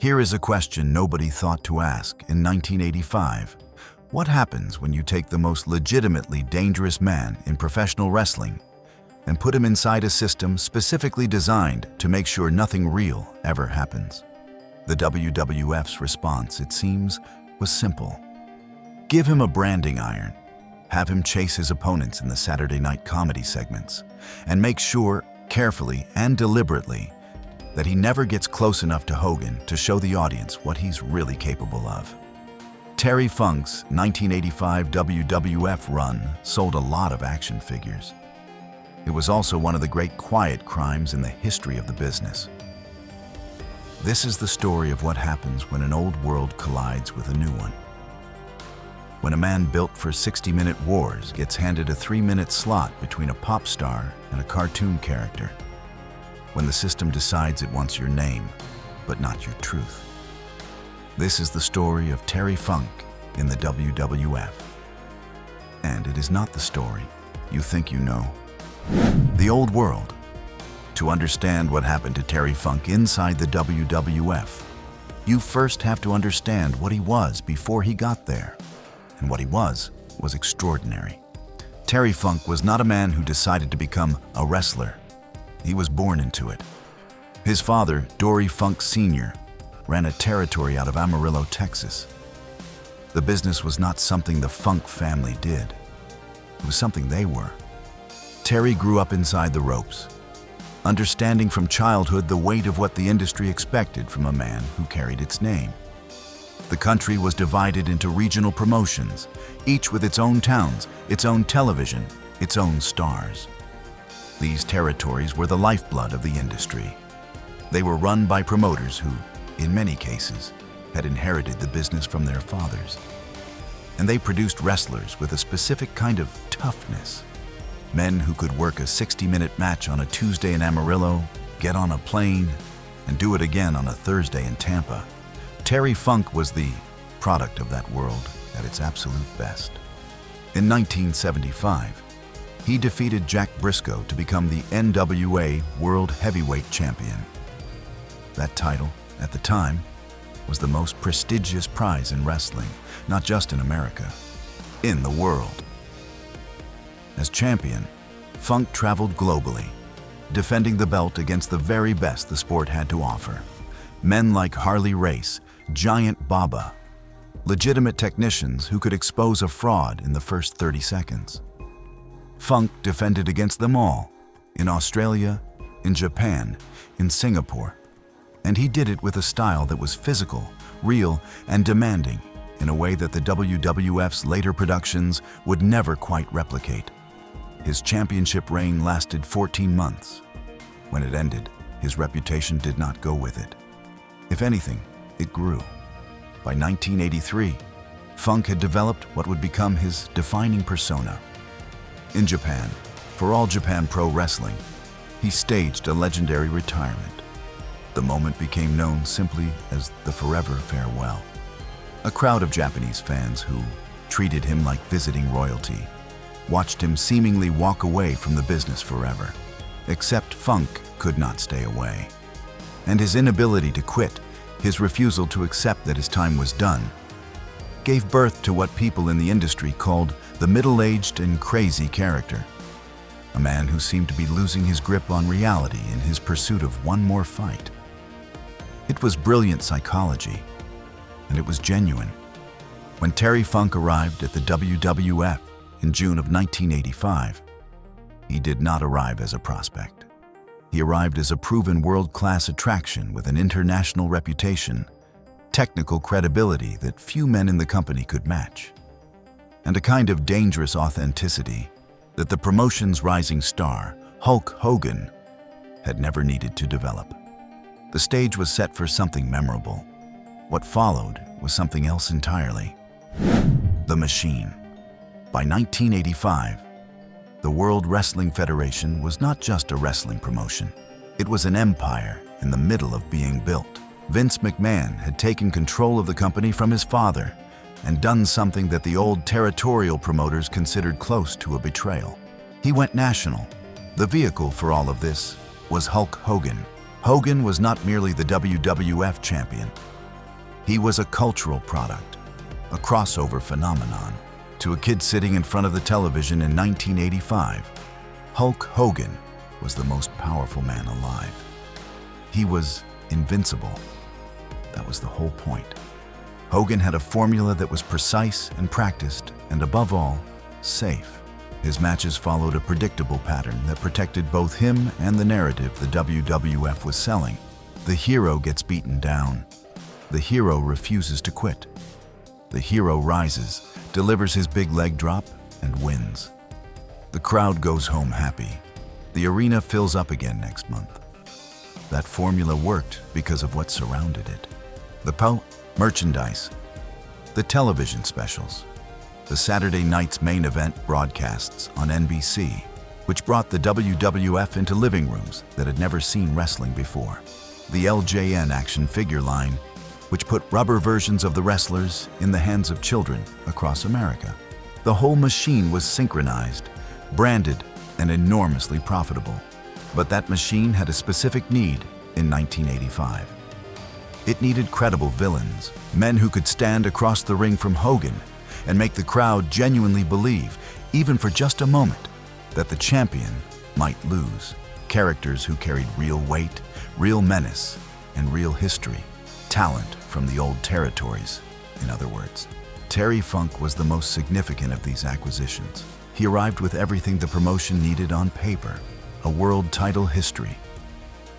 Here is a question nobody thought to ask in 1985. What happens when you take the most legitimately dangerous man in professional wrestling and put him inside a system specifically designed to make sure nothing real ever happens? The WWF's response, it seems, was simple. Give him a branding iron, have him chase his opponents in the Saturday night comedy segments, and make sure, carefully and deliberately, that he never gets close enough to Hogan to show the audience what he's really capable of. Terry Funk's 1985 WWF run sold a lot of action figures. It was also one of the great quiet crimes in the history of the business. This is the story of what happens when an old world collides with a new one. When a man built for 60-minute wars gets handed a 3-minute slot between a pop star and a cartoon character. When the system decides it wants your name, but not your truth. This is the story of Terry Funk in the WWF. And it is not the story you think you know. The old world. To understand what happened to Terry Funk inside the WWF, you first have to understand what he was before he got there. And what he was extraordinary. Terry Funk was not a man who decided to become a wrestler. He was born into it. His father, Dory Funk Sr., ran a territory out of Amarillo, Texas. The business was not something the Funk family did. It was something they were. Terry grew up inside the ropes, understanding from childhood the weight of what the industry expected from a man who carried its name. The country was divided into regional promotions, each with its own towns, its own television, its own stars. These territories were the lifeblood of the industry. They were run by promoters who, in many cases, had inherited the business from their fathers. And they produced wrestlers with a specific kind of toughness. Men who could work a 60-minute match on a Tuesday in Amarillo, get on a plane, and do it again on a Thursday in Tampa. Terry Funk was the product of that world at its absolute best. In 1975, he defeated Jack Briscoe to become the NWA World Heavyweight Champion. That title, at the time, was the most prestigious prize in wrestling, not just in America, in the world. As champion, Funk traveled globally, defending the belt against the very best the sport had to offer. Men like Harley Race, Giant Baba, legitimate technicians who could expose a fraud in the first 30 seconds. Funk defended against them all, in Australia, in Japan, in Singapore, and he did it with a style that was physical, real, and demanding in a way that the WWF's later productions would never quite replicate. His championship reign lasted 14 months. When it ended, his reputation did not go with it. If anything, it grew. By 1983, Funk had developed what would become his defining persona. In Japan, for All Japan Pro Wrestling, he staged a legendary retirement. The moment became known simply as the Forever Farewell. A crowd of Japanese fans who treated him like visiting royalty watched him seemingly walk away from the business forever. Except Funk could not stay away. And his inability to quit, his refusal to accept that his time was done, gave birth to what people in the industry called the middle-aged and crazy character. A man who seemed to be losing his grip on reality in his pursuit of one more fight. It was brilliant psychology, and it was genuine. When Terry Funk arrived at the WWF in June of 1985, he did not arrive as a prospect. He arrived as a proven world-class attraction with an international reputation, technical credibility that few men in the company could match, and a kind of dangerous authenticity that the promotion's rising star, Hulk Hogan, had never needed to develop. The stage was set for something memorable. What followed was something else entirely. The Machine. By 1985, the World Wrestling Federation was not just a wrestling promotion. It was an empire in the middle of being built. Vince McMahon had taken control of the company from his father and done something that the old territorial promoters considered close to a betrayal. He went national. The vehicle for all of this was Hulk Hogan. Hogan was not merely the WWF champion. He was a cultural product, a crossover phenomenon. To a kid sitting in front of the television in 1985, Hulk Hogan was the most powerful man alive. He was invincible. That was the whole point. Hogan had a formula that was precise and practiced, and above all, safe. His matches followed a predictable pattern that protected both him and the narrative the WWF was selling. The hero gets beaten down. The hero refuses to quit. The hero rises, delivers his big leg drop, and wins. The crowd goes home happy. The arena fills up again next month. That formula worked because of what surrounded it. The merchandise, the television specials, the Saturday night's main event broadcasts on NBC, which brought the WWF into living rooms that had never seen wrestling before. The LJN action figure line, which put rubber versions of the wrestlers in the hands of children across America. The whole machine was synchronized, branded, and enormously profitable. But that machine had a specific need in 1985. It needed credible villains, men who could stand across the ring from Hogan and make the crowd genuinely believe, even for just a moment, that the champion might lose. Characters who carried real weight, real menace, and real history. Talent from the old territories, in other words. Terry Funk was the most significant of these acquisitions. He arrived with everything the promotion needed on paper: a world title history,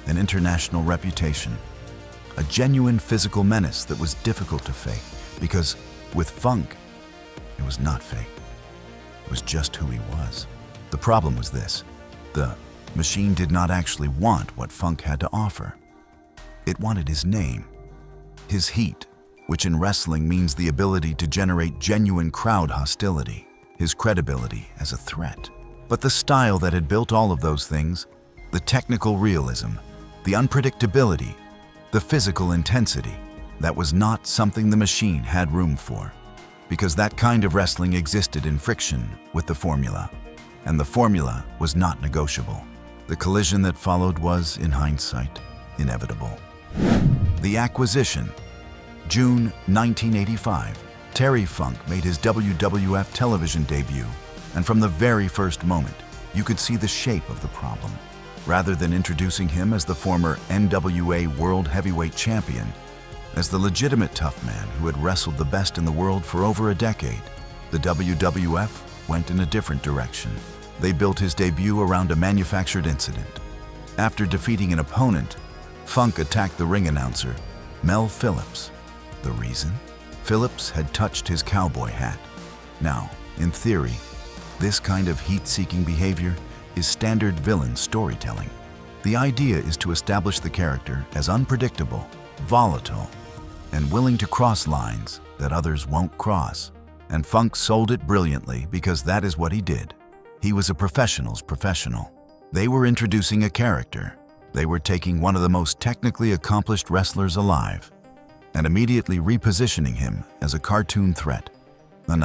an international reputation, a genuine physical menace that was difficult to fake, because with Funk, it was not fake. It was just who he was. The problem was this: the machine did not actually want what Funk had to offer. It wanted his name, his heat, which in wrestling means the ability to generate genuine crowd hostility, his credibility as a threat. But the style that had built all of those things, the technical realism, the unpredictability, the physical intensity, that was not something the machine had room for. Because that kind of wrestling existed in friction with the formula, and the formula was not negotiable. The collision that followed was, in hindsight, inevitable. The acquisition. June 1985. Terry Funk made his WWF television debut, and from the very first moment, you could see the shape of the problem. Rather than introducing him as the former NWA World Heavyweight Champion, as the legitimate tough man who had wrestled the best in the world for over a decade, the WWF went in a different direction. They built his debut around a manufactured incident. After defeating an opponent, Funk attacked the ring announcer, Mel Phillips. The reason? Phillips had touched his cowboy hat. Now, in theory, this kind of heat-seeking behavior is standard villain storytelling. The idea is to establish the character as unpredictable, volatile, and willing to cross lines that others won't cross. And Funk sold it brilliantly because that is what he did. He was a professional's professional. They were introducing a character. They were taking one of the most technically accomplished wrestlers alive and immediately repositioning him as a cartoon threat, an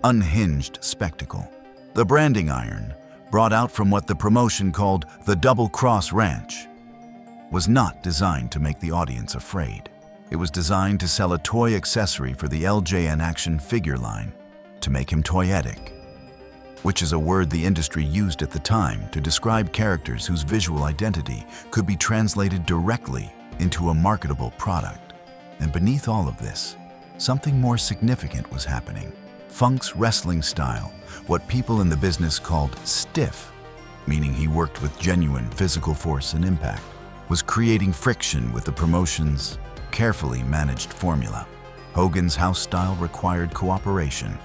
unhinged spectacle. The branding iron, brought out from what the promotion called the Double Cross Ranch, was not designed to make the audience afraid. It was designed to sell a toy accessory for the LJN action figure line, to make him toyetic, which is a word the industry used at the time to describe characters whose visual identity could be translated directly into a marketable product. And beneath all of this, something more significant was happening. Funk's wrestling style, what people in the business called stiff, meaning he worked with genuine physical force and impact, was creating friction with the promotion's carefully managed formula. Hogan's house style required cooperation.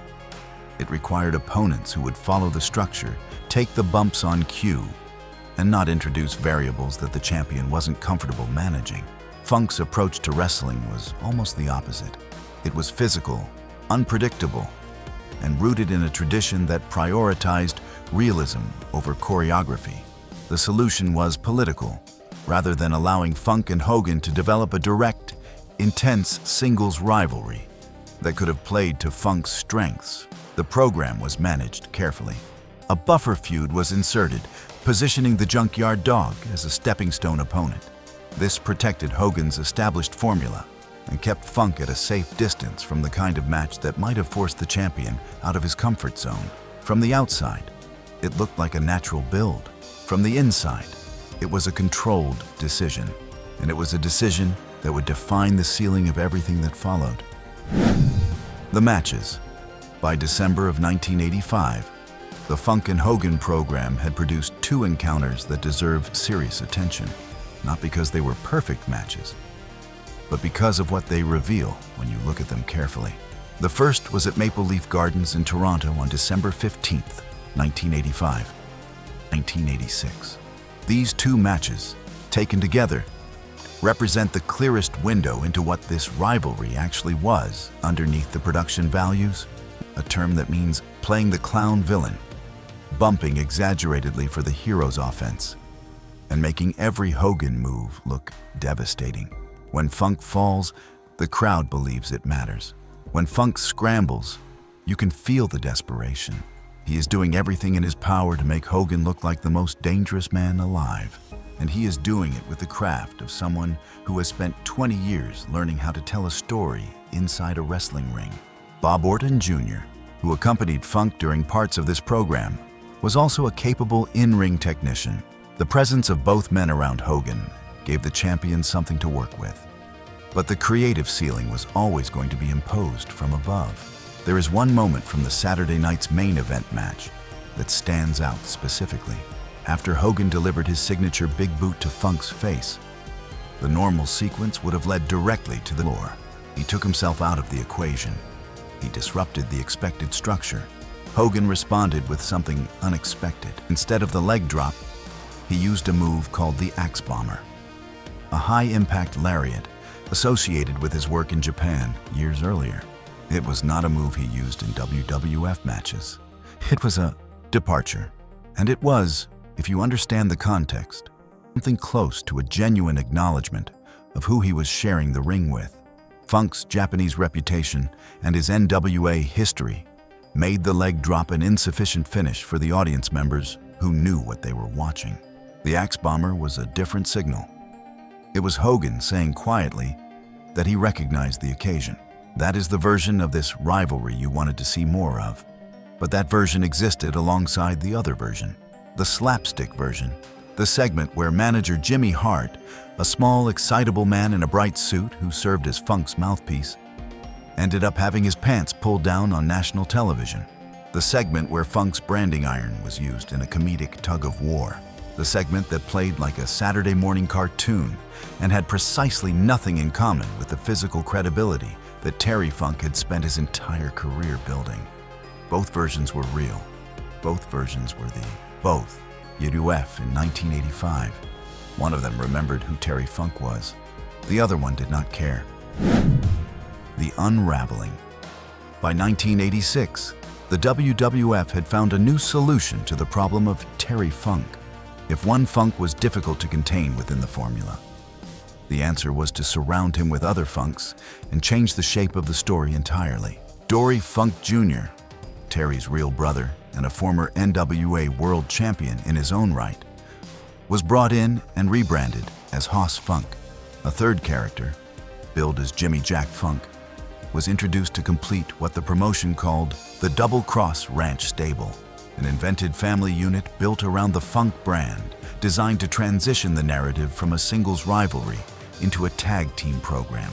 It required opponents who would follow the structure, take the bumps on cue, and not introduce variables that the champion wasn't comfortable managing. Funk's approach to wrestling was almost the opposite. It was physical, unpredictable, and rooted in a tradition that prioritized realism over choreography. The solution was political. Rather than allowing Funk and Hogan to develop a direct, intense singles rivalry that could have played to Funk's strengths, the program was managed carefully. A buffer feud was inserted, positioning the Junkyard Dog as a stepping stone opponent. This protected Hogan's established formula and kept Funk at a safe distance from the kind of match that might have forced the champion out of his comfort zone. From the outside, it looked like a natural build. From the inside, it was a controlled decision, and it was a decision that would define the ceiling of everything that followed. The matches. By December of 1985, the Funk and Hogan program had produced 2 encounters that deserve serious attention, not because they were perfect matches, but because of what they reveal when you look at them carefully. The first was at Maple Leaf Gardens in Toronto on December 15th, 1985. 1986. These 2 matches, taken together, represent the clearest window into what this rivalry actually was underneath the production values, a term that means playing the clown villain, bumping exaggeratedly for the hero's offense, and making every Hogan move look devastating. When Funk falls, the crowd believes it matters. When Funk scrambles, you can feel the desperation. He is doing everything in his power to make Hogan look like the most dangerous man alive. And he is doing it with the craft of someone who has spent 20 years learning how to tell a story inside a wrestling ring. Bob Orton Jr., who accompanied Funk during parts of this program, was also a capable in-ring technician. The presence of both men around Hogan gave the champion something to work with. But the creative ceiling was always going to be imposed from above. There is one moment from the Saturday night's main event match that stands out specifically. After Hogan delivered his signature big boot to Funk's face, the normal sequence would have led directly to the floor. He took himself out of the equation. He disrupted the expected structure. Hogan responded with something unexpected. Instead of the leg drop, he used a move called the Axe Bomber, a high-impact lariat associated with his work in Japan years earlier. It was not a move he used in WWF matches. It was a departure, and it was, if you understand the context, something close to a genuine acknowledgement of who he was sharing the ring with. Funk's Japanese reputation and his NWA history made the leg drop an insufficient finish for the audience members who knew what they were watching. The Axe Bomber was a different signal. It was Hogan saying quietly that he recognized the occasion. That is the version of this rivalry you wanted to see more of. But that version existed alongside the other version, the slapstick version, the segment where manager Jimmy Hart, a small, excitable man in a bright suit who served as Funk's mouthpiece, ended up having his pants pulled down on national television. The segment where Funk's branding iron was used in a comedic tug-of-war. The segment that played like a Saturday morning cartoon and had precisely nothing in common with the physical credibility that Terry Funk had spent his entire career building. Both versions were real. Both versions were the both UWF in 1985. One of them remembered who Terry Funk was. The other one did not care. The unraveling. By 1986, the WWF had found a new solution to the problem of Terry Funk. If one Funk was difficult to contain within the formula, the answer was to surround him with other Funks and change the shape of the story entirely. Dory Funk Jr., Terry's real brother and a former NWA World Champion in his own right, was brought in and rebranded as Hoss Funk. A third character, billed as Jimmy Jack Funk, was introduced to complete what the promotion called the Double Cross Ranch Stable, an invented family unit built around the Funk brand, designed to transition the narrative from a singles rivalry into a tag team program.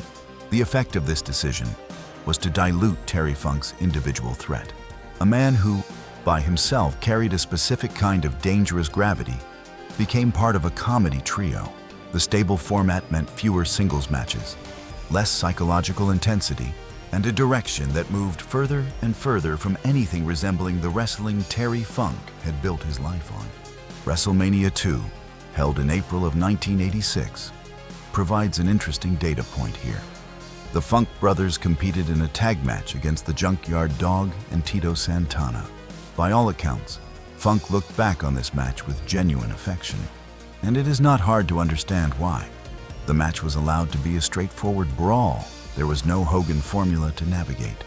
The effect of this decision was to dilute Terry Funk's individual threat. A man who, by himself, carried a specific kind of dangerous gravity, became part of a comedy trio. The stable format meant fewer singles matches, less psychological intensity, and a direction that moved further and further from anything resembling the wrestling Terry Funk had built his life on. WrestleMania 2, held in April of 1986, provides an interesting data point here. The Funk brothers competed in a tag match against the Junkyard Dog and Tito Santana. By all accounts, Funk looked back on this match with genuine affection, and it is not hard to understand why. The match was allowed to be a straightforward brawl. There was no Hogan formula to navigate,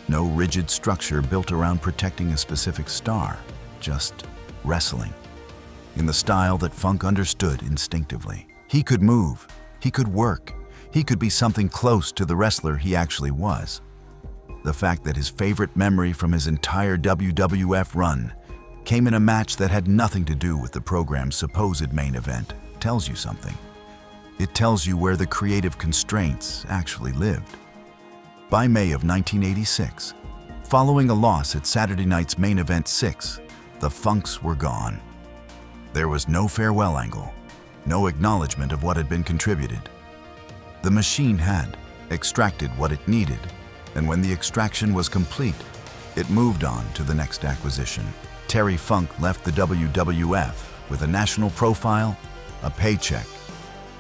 no rigid structure built around protecting a specific star, just wrestling in the style that Funk understood instinctively. He could move, he could work, he could be something close to the wrestler he actually was. The fact that his favorite memory from his entire WWF run came in a match that had nothing to do with the program's supposed main event tells you something. It tells you where the creative constraints actually lived. By May of 1986, following a loss at Saturday night's Main Event 6, the Funks were gone. There was no farewell angle, no acknowledgement of what had been contributed. The machine had extracted what it needed, and when the extraction was complete, it moved on to the next acquisition. Terry Funk left the WWF with a national profile, a paycheck,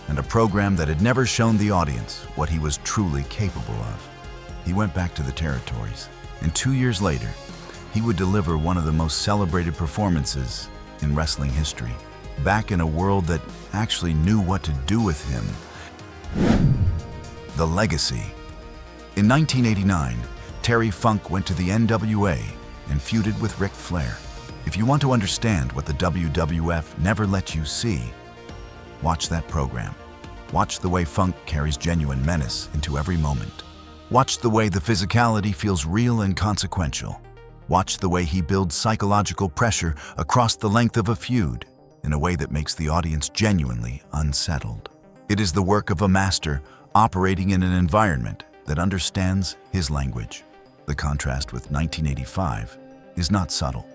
and a program that had never shown the audience what he was truly capable of. He went back to the territories, and 2 years later, he would deliver one of the most celebrated performances in wrestling history, back in a world that actually knew what to do with him. The legacy. In 1989, Terry Funk went to the NWA and feuded with Ric Flair. If you want to understand what the WWF never let you see, watch that program. Watch the way Funk carries genuine menace into every moment. Watch the way the physicality feels real and consequential. Watch the way he builds psychological pressure across the length of a feud in a way that makes the audience genuinely unsettled. It is the work of a master operating in an environment that understands his language. The contrast with 1985 is not subtle.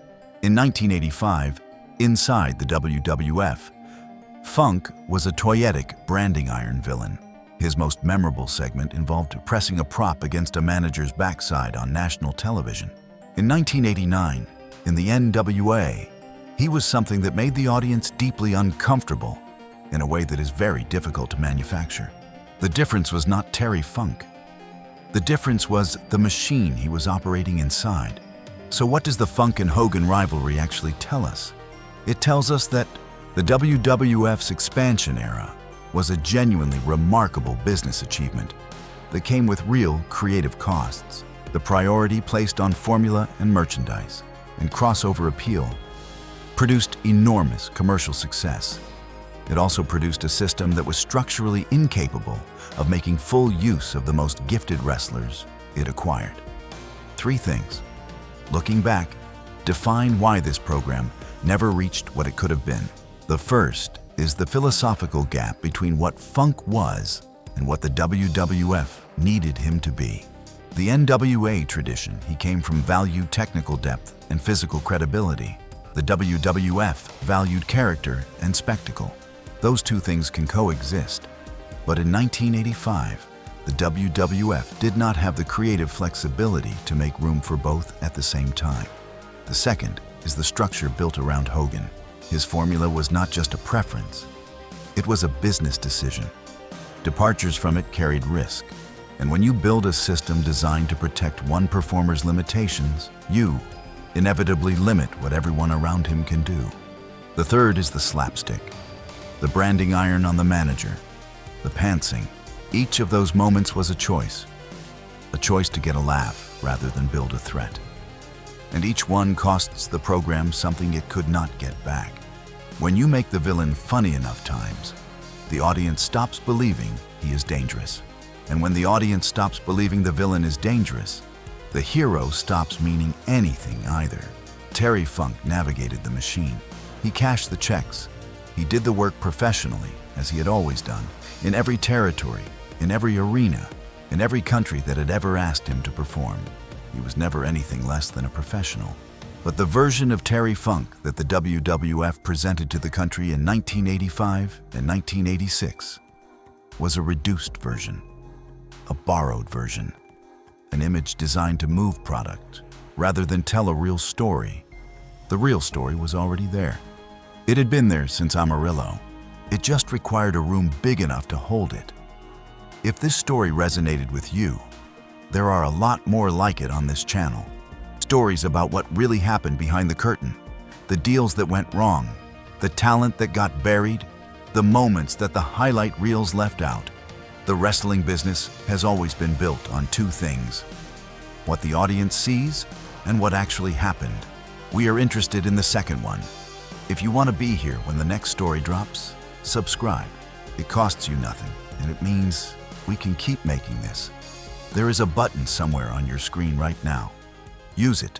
In 1985, inside the WWF, Funk was a toyetic branding iron villain. His most memorable segment involved pressing a prop against a manager's backside on national television. In 1989, in the NWA, he was something that made the audience deeply uncomfortable in a way that is very difficult to manufacture. The difference was not Terry Funk. The difference was the machine he was operating inside. So what does the Funk and Hogan rivalry actually tell us? It tells us that the WWF's expansion era was a genuinely remarkable business achievement that came with real creative costs. The priority placed on formula and merchandise and crossover appeal produced enormous commercial success. It also produced a system that was structurally incapable of making full use of the most gifted wrestlers it acquired. 3 things, looking back, define why this program never reached what it could have been. The first is the philosophical gap between what Funk was and what the WWF needed him to be. The NWA tradition, he came from, valued technical depth and physical credibility. The WWF valued character and spectacle. Those 2 things can coexist. But in 1985, the WWF did not have the creative flexibility to make room for both at the same time. The second is the structure built around Hogan. His formula was not just a preference, it was a business decision. Departures from it carried risk. And when you build a system designed to protect one performer's limitations, you inevitably limit what everyone around him can do. The third is the slapstick, the branding iron on the manager, the pantsing. Each of those moments was a choice to get a laugh rather than build a threat. And each one costs the program something it could not get back. When you make the villain funny enough times, the audience stops believing he is dangerous. And when the audience stops believing the villain is dangerous, the hero stops meaning anything either. Terry Funk navigated the machine. He cashed the checks. He did the work professionally, as he had always done, in every territory, in every arena, in every country that had ever asked him to perform. He was never anything less than a professional. But the version of Terry Funk that the WWF presented to the country in 1985 and 1986 was a reduced version, a borrowed version, an image designed to move product rather than tell a real story. The real story was already there. It had been there since Amarillo. It just required a room big enough to hold it. If this story resonated with you, there are a lot more like it on this channel. Stories about what really happened behind the curtain, the deals that went wrong, the talent that got buried, the moments that the highlight reels left out. The wrestling business has always been built on 2 things: what the audience sees and what actually happened. We are interested in the second one. If you want to be here when the next story drops, subscribe. It costs you nothing, and it means We can keep making this. There is a button somewhere on your screen right now. Use it